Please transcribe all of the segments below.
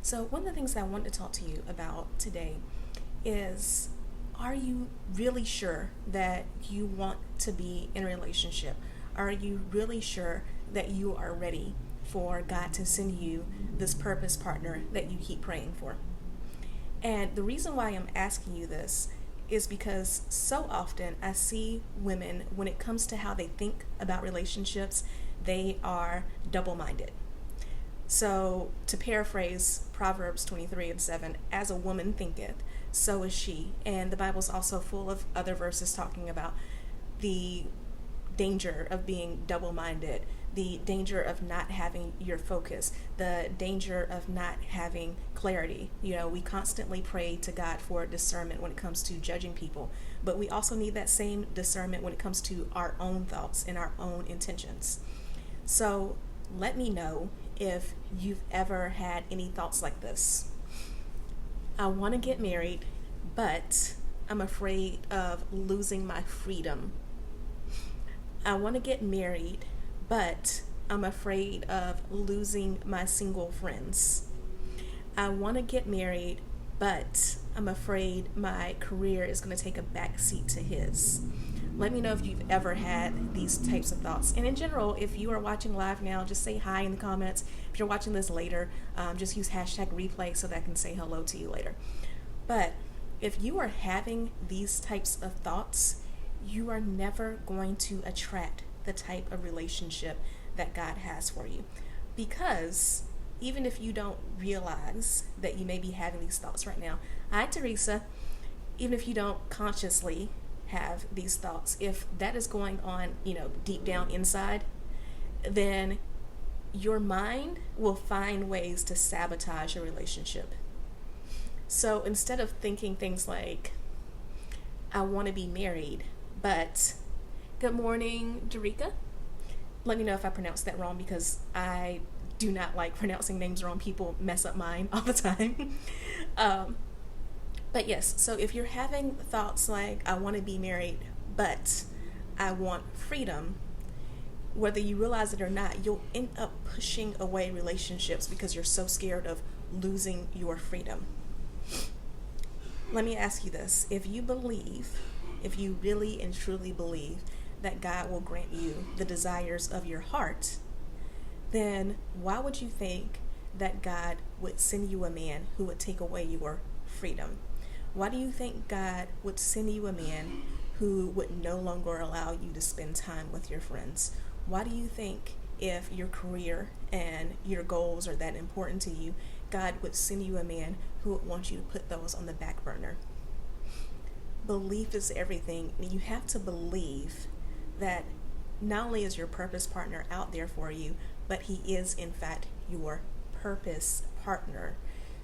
So, one of the things that I want to talk to you about today is, are you really sure that you want to be in a relationship? Are you really sure that you are ready for God to send you this purpose partner that you keep praying for? And the reason why I'm asking you this is because so often I see women, when it comes to how they think about relationships, they are double minded. So, to paraphrase Proverbs 23:7, as a woman thinketh, so is she. And the Bible's also full of other verses talking about the danger of being double minded, the danger of not having your focus, the danger of not having clarity. We constantly pray to God for discernment when it comes to judging people, but we also need that same discernment when it comes to our own thoughts and our own intentions. So, let me know if you've ever had any thoughts like this. I want to get married, but I'm afraid of losing my freedom. I want to get married, but I'm afraid of losing my single friends. I want to get married, but I'm afraid my career is going to take a backseat to his. Let me know if you've ever had these types of thoughts. And in general, if you are watching live now, just say hi in the comments. If you're watching this later, just use hashtag replay so that I can say hello to you later. But if you are having these types of thoughts, you are never going to attract the type of relationship that God has for you. Because even if you don't realize that you may be having these thoughts right now, hi Teresa, even if you don't consciously have these thoughts, if that is going on, deep down inside, then your mind will find ways to sabotage your relationship. So instead of thinking things like, I want to be married, but good morning, Darika. Let me know if I pronounced that wrong, because I do not like pronouncing names wrong. People mess up mine all the time. But yes, so if you're having thoughts like, I want to be married, but I want freedom, whether you realize it or not, you'll end up pushing away relationships because you're so scared of losing your freedom. Let me ask you this. If you really and truly believe that God will grant you the desires of your heart, then why would you think that God would send you a man who would take away your freedom? Why do you think God would send you a man who would no longer allow you to spend time with your friends? Why do you think, if your career and your goals are that important to you, God would send you a man who would want you to put those on the back burner? Belief is everything. You have to believe that not only is your purpose partner out there for you, but he is in fact your purpose partner.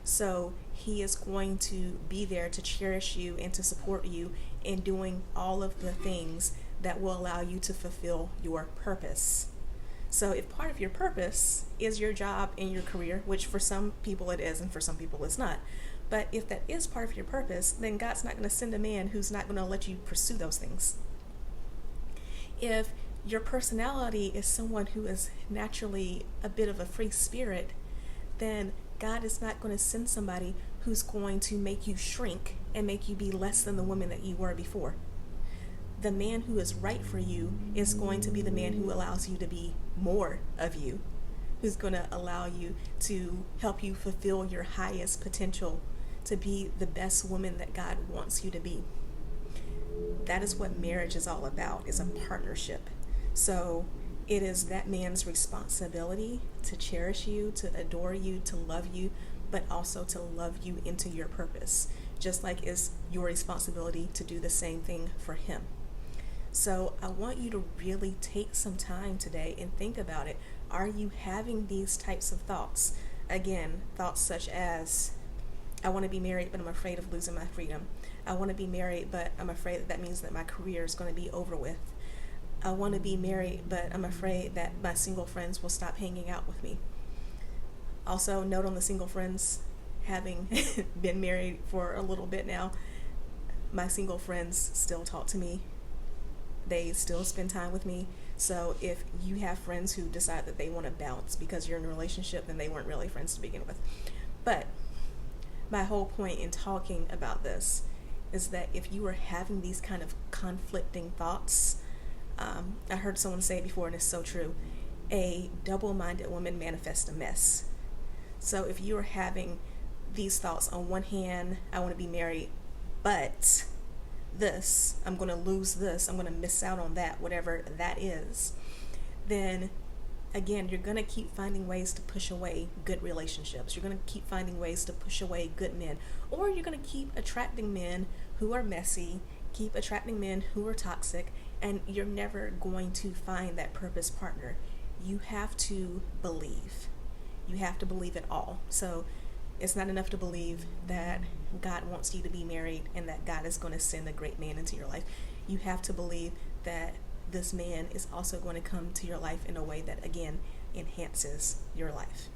So he is going to be there to cherish you and to support you in doing all of the things that will allow you to fulfill your purpose. So if part of your purpose is your job and your career, which for some people it is and for some people it's not, but if that is part of your purpose, then God's not going to send a man who's not going to let you pursue those things. If your personality is someone who is naturally a bit of a free spirit, then God is not going to send somebody who's going to make you shrink and make you be less than the woman that you were before. The man who is right for you is going to be the man who allows you to be more of you, who's going to allow you to help you fulfill your highest potential, to be the best woman that God wants you to be. That is what marriage is all about, is a partnership. So it is that man's responsibility to cherish you, to adore you, to love you, but also to love you into your purpose, just like it's your responsibility to do the same thing for him. So I want you to really take some time today and think about it. Are you having these types of thoughts? Again, thoughts such as, I want to be married, but I'm afraid of losing my freedom. I want to be married, but I'm afraid that means that my career is going to be over with. I want to be married, but I'm afraid that my single friends will stop hanging out with me. Also, note on the single friends, having been married for a little bit now, my single friends still talk to me. They still spend time with me. So if you have friends who decide that they want to bounce because you're in a relationship, then they weren't really friends to begin with. But my whole point in talking about this is that if you are having these kind of conflicting thoughts, I heard someone say it before, and it's so true, a double-minded woman manifests a mess. So if you are having these thoughts, on one hand, I want to be married, but this, I'm going to lose this, I'm going to miss out on that, whatever that is, then again, you're going to keep finding ways to push away good relationships. You're going to keep finding ways to push away good men. Or you're going to keep attracting men who are messy, keep attracting men who are toxic, and you're never going to find that purpose partner. You have to believe. You have to believe it all. So it's not enough to believe that God wants you to be married and that God is going to send a great man into your life. You have to believe that this man is also going to come to your life in a way that, again, enhances your life.